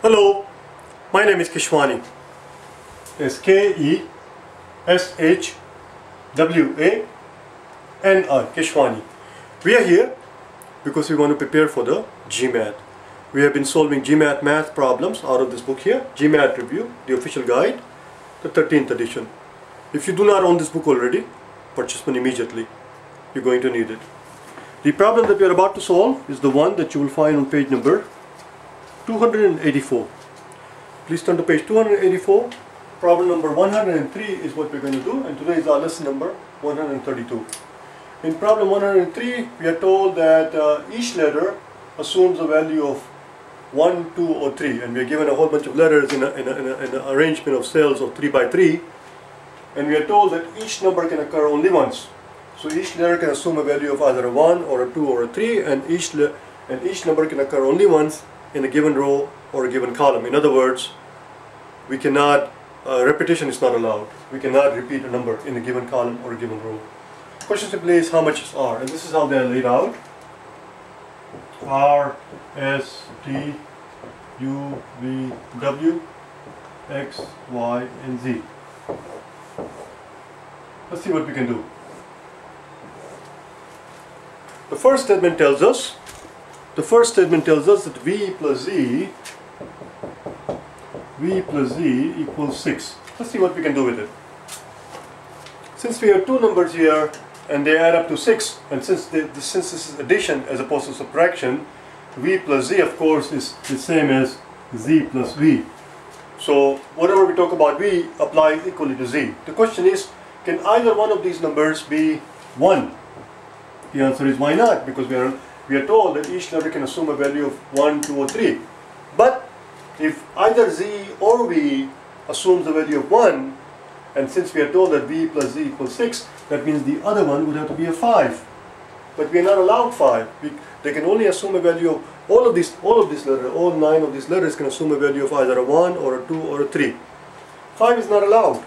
Hello, my name is Keshwani. It's Keshwani, Keshwani. We are here because we want to prepare for the GMAT. We have been solving GMAT math problems out of this book here, GMAT Review, the official guide, the 13th edition. If you do not own this book already, purchase one immediately. You're going to need it. The problem that we are about to solve is the one that you will find on page number 284. Please turn to page 284. Problem number 103 is what we're going to do, and today is our lesson number 132. In problem 103, we are told that each letter assumes a value of 1, 2 or 3, and we are given a whole bunch of letters in an arrangement of cells of 3 by 3, and we are told that each number can occur only once. So each letter can assume a value of either a 1 or a 2 or a 3, and each number can occur only once in a given row or a given column. In other words, we cannot, repetition is not allowed. We cannot repeat a number in a given column or a given row. The question simply is how much is R, and this is how they are laid out. R, S, T, U, V, W, X, Y, and Z. Let's see what we can do. The first statement tells us that V plus Z equals 6. Let's see what we can do with it. Since we have two numbers here and they add up to 6, and since this is addition as opposed to subtraction, V plus Z of course is the same as Z plus V. So whatever we talk about V applies equally to Z. The question is, can either one of these numbers be 1? The answer is why not, because we are told that each letter can assume a value of 1, 2 or 3. But if either Z or V assumes a value of 1, and since we are told that V plus Z equals 6, that means the other one would have to be a 5. But we are not allowed 5. They can only assume a value of all of these letters, all 9 of these letters can assume a value of either a 1 or a 2 or a 3. 5 is not allowed.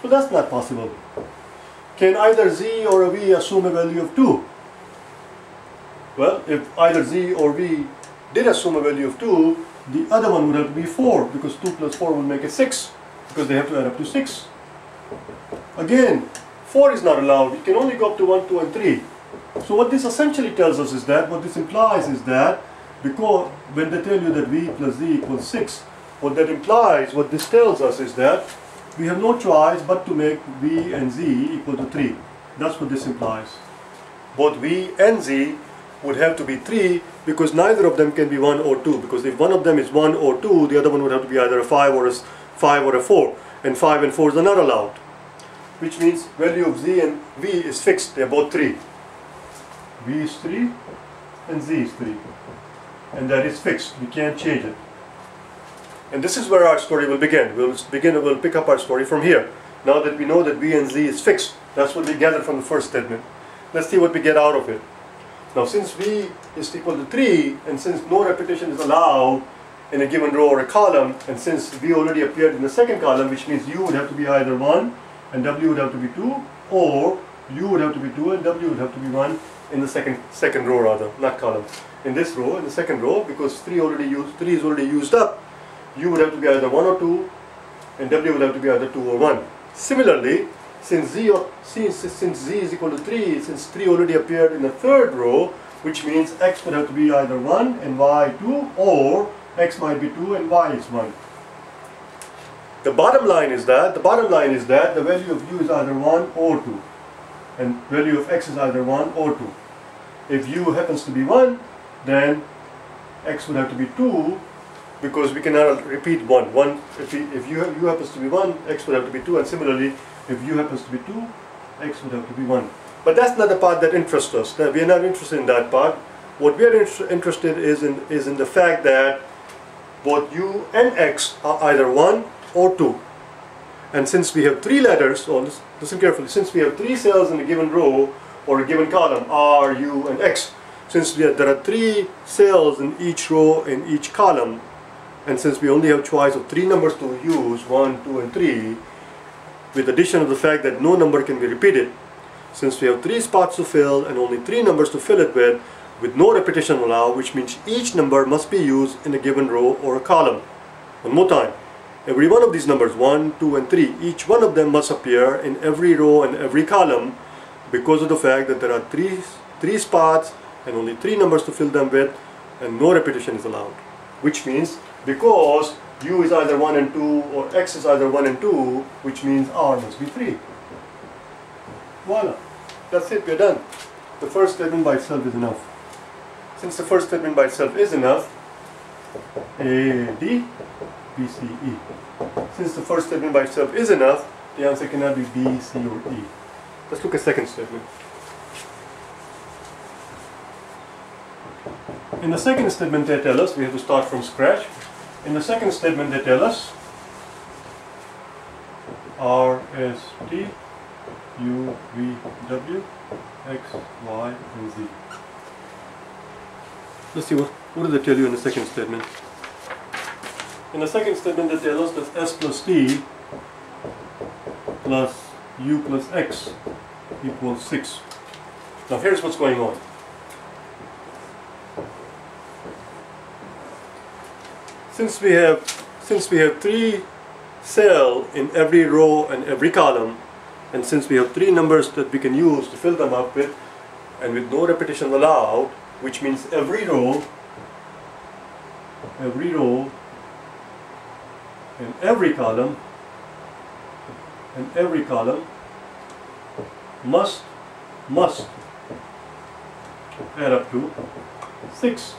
So that's not possible. Can either Z or a V assume a value of 2? Well, if either Z or V did assume a value of 2, the other one would have to be 4, because 2 plus 4 will make it 6, because they have to add up to 6. Again, 4 is not allowed. It can only go up to 1, 2 and 3. So what this essentially tells us is that, what this implies is that, because when they tell you that V plus Z equals 6, what that implies, what this tells us is that we have no choice but to make V and Z equal to 3. That's what this implies. Both V and Z would have to be 3, because neither of them can be 1 or 2, because if one of them is 1 or 2, the other one would have to be either a 5 or a 4, and 5 and 4s are not allowed, which means value of Z and V is fixed. They are both 3. V is 3 and Z is 3, and that is fixed. We can't change it. And this is where our story will begin. We'll pick up our story from here. Now that we know that V and Z is fixed, that's what we gathered from the first statement. Let's see what we get out of it. Now, since V is equal to 3, and since no repetition is allowed in a given row or a column, and since V already appeared in the second column, which means U would have to be either 1 and W would have to be 2, or U would have to be 2 and W would have to be 1 in the second row rather, not column. In this row, in the second row, because 3 is already used up, U would have to be either 1 or 2, and W would have to be either 2 or 1. Similarly, since Z is equal to 3, since 3 already appeared in the third row, which means X would have to be either 1 and Y 2, or X might be 2 and Y is 1. The bottom line is that the value of U is either 1 or 2, and value of X is either 1 or 2. If U happens to be 1, then X would have to be 2, because we cannot repeat 1. If U happens to be 1, X would have to be 2, and similarly, if U happens to be 2, X would have to be 1. But that's not the part that interests us. We are not interested in that part. What we are interested is in the fact that both U and X are either 1 or 2. And since we have 3 letters, listen carefully, since we have 3 cells in a given row or a given column, R, U, and X, since there are 3 cells in each row in each column, and since we only have choice of 3 numbers to use, 1, 2, and 3, with addition of the fact that no number can be repeated, since we have 3 spots to fill and only 3 numbers to fill it with no repetition allowed, which means each number must be used in a given row or a column. One more time. Every one of these numbers, 1, 2 and 3, each one of them must appear in every row and every column because of the fact that there are three spots and only 3 numbers to fill them with, and no repetition is allowed. Which means, because u is either 1 and 2 or x is either 1 and 2, which means r must be 3. Voila. That's it, we're done. The first statement by itself is enough. Since the first statement by itself is enough, A, D, B, C, E. Since the first statement by itself is enough, the answer cannot be B, C or E. Let's look at second statement. In the second statement they tell us, we have to start from scratch. In the second statement they tell us R, S, T, U, V, W, X, Y, and Z. Let's see what do they tell you in the second statement. In the second statement they tell us that S plus T plus U plus X equals 6. Now here's what's going on. Since we have 3 cells in every row and every column, and since we have 3 numbers that we can use to fill them up with, and with no repetition allowed, which means every row and every column must add up to 6.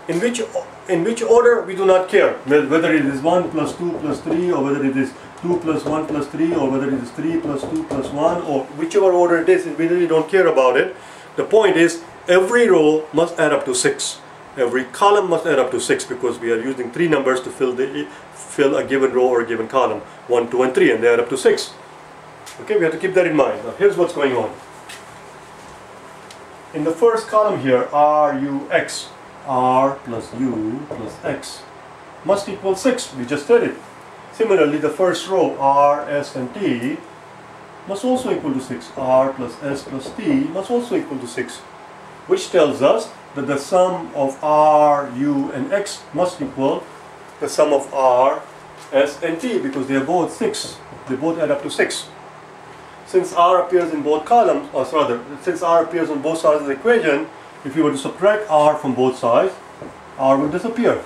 In which order we do not care, whether it is 1 plus 2 plus 3, or whether it is 2 plus 1 plus 3, or whether it is 3 plus 2 plus 1, or whichever order it is, we really don't care about it. The point is, every row must add up to 6. Every column must add up to 6, because we are using 3 numbers to fill a given row or a given column, 1, 2 and 3, and they add up to 6. Okay, we have to keep that in mind. Now here's what's going on. In the first column here, R, U, X, R plus U plus X must equal 6. We just said it. Similarly, the first row, R, S and T must also equal to 6. R plus S plus T must also equal to 6. Which tells us that the sum of R, U and X must equal the sum of R, S and T, because they are both 6. They both add up to 6. Since R appears in both columns, or rather, since R appears on both sides of the equation, if you were to subtract R from both sides, R will disappear.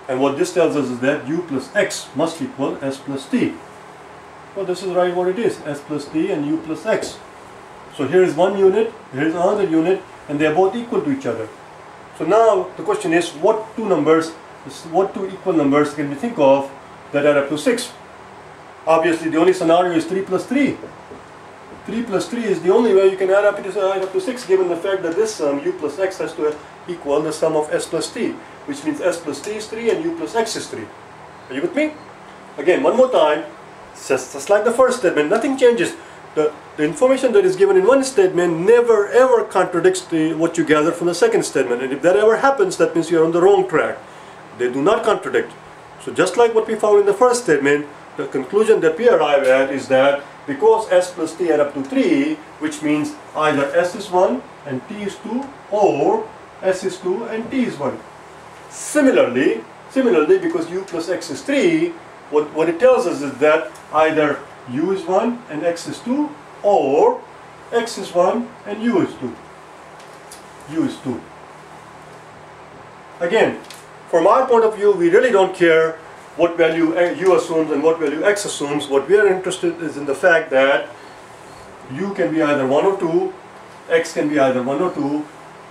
And what this tells us is that U plus X must equal S plus T. Well, this is right what it is, S plus T and U plus X. So here is one unit, here is another unit, and they are both equal to each other. So now the question is, what two equal numbers can we think of that add up to 6? Obviously the only scenario is 3 plus 3. 3 plus 3 is the only way you can add up to 6, given the fact that this sum, U plus X, has to equal the sum of S plus T, which means S plus T is 3 and U plus X is 3. Are you with me? Again, one more time, just like the first statement, nothing changes. The information that is given in one statement never ever contradicts what you gather from the second statement, and if that ever happens, that means you are on the wrong track. They do not contradict. So just like what we found in the first statement, the conclusion that we arrive at is that because S plus T add up to 3, which means either S is 1 and T is 2, or S is 2 and T is 1. Similarly, because U plus X is 3, what it tells us is that either U is 1 and X is 2, or X is 1 and U is 2. U is 2. Again, from our point of view, we really don't care what value U assumes and what value X assumes. What we are interested is in the fact that U can be either 1 or 2, X can be either 1 or 2,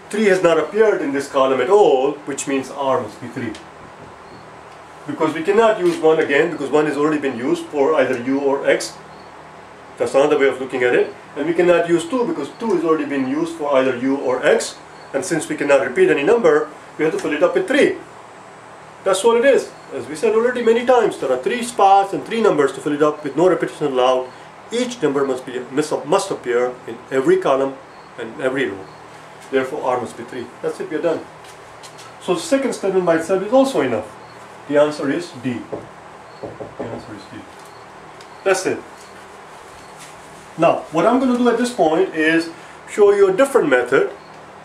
3 has not appeared in this column at all, which means R must be 3. Because we cannot use 1 again, because 1 has already been used for either U or X. That's another way of looking at it. And we cannot use 2 because 2 has already been used for either U or X. And since we cannot repeat any number, we have to fill it up with 3. That's what it is. As we said already many times, there are 3 spots and 3 numbers to fill it up with no repetition allowed. Each number must appear in every column and every row. Therefore, R must be 3. That's it, we are done. So the second statement by itself is also enough. The answer is D. The answer is D. That's it. Now, what I'm going to do at this point is show you a different method,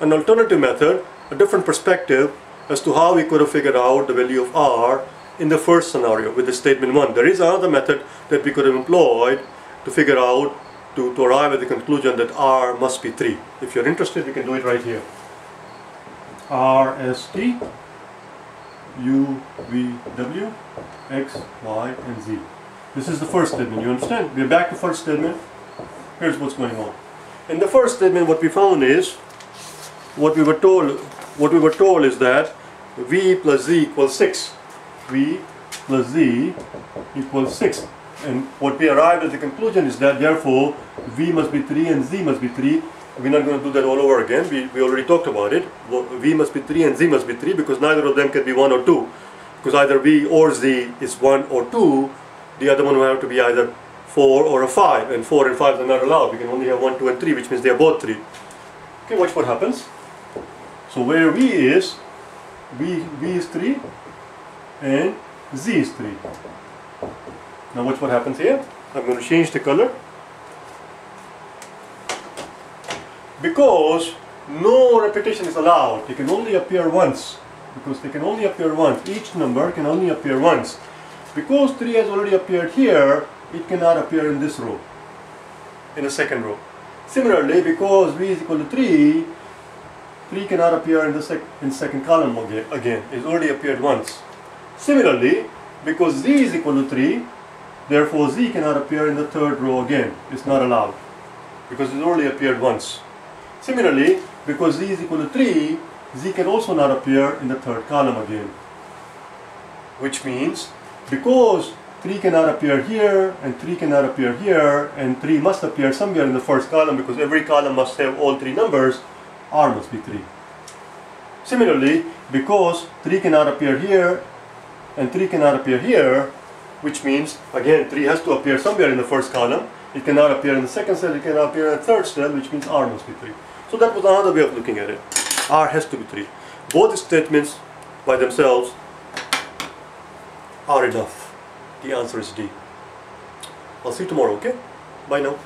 an alternative method, a different perspective as to how we could have figured out the value of r in the first scenario with the statement 1. There is another method that we could have employed to figure out, to arrive at the conclusion that r must be 3. If you're interested, we can do it right here. R, S, T, U, V, W, X, Y, and Z. This is the first statement, you understand? We're back to first statement. Here's what's going on. In the first statement, what we found is, what we were told is that V plus Z equals 6. V plus Z equals 6. And what we arrived at the conclusion is that therefore V must be 3 and Z must be 3. We're not going to do that all over again. We already talked about it. V must be 3 and Z must be 3 because neither of them can be 1 or 2. Because either V or Z is 1 or 2, the other one will have to be either 4 or a 5. And 4 and 5 are not allowed. We can only have 1, 2 and 3, which means they are both 3. Okay, watch what happens. So where V is 3 and Z is 3. Now watch what happens here. I'm going to change the color. Because no repetition is allowed. They can only appear once. Because they can only appear once. Each number can only appear once. Because 3 has already appeared here, it cannot appear in this row. In the second row. Similarly, because V is equal to 3, 3 cannot appear in the second column again. It's already appeared once. Similarly, because Z is equal to 3, therefore Z cannot appear in the third row again. It's not allowed. Because it's already appeared once. Similarly, because Z is equal to 3, Z can also not appear in the third column again. Which means, because 3 cannot appear here, and 3 cannot appear here, and 3 must appear somewhere in the first column because every column must have all 3 numbers, R must be 3. Similarly, because 3 cannot appear here, and 3 cannot appear here, which means, again, 3 has to appear somewhere in the first column. It cannot appear in the second cell, it cannot appear in the third cell, which means R must be 3. So that was another way of looking at it. R has to be 3. Both statements by themselves are enough. The answer is D. I'll see you tomorrow, okay? Bye now.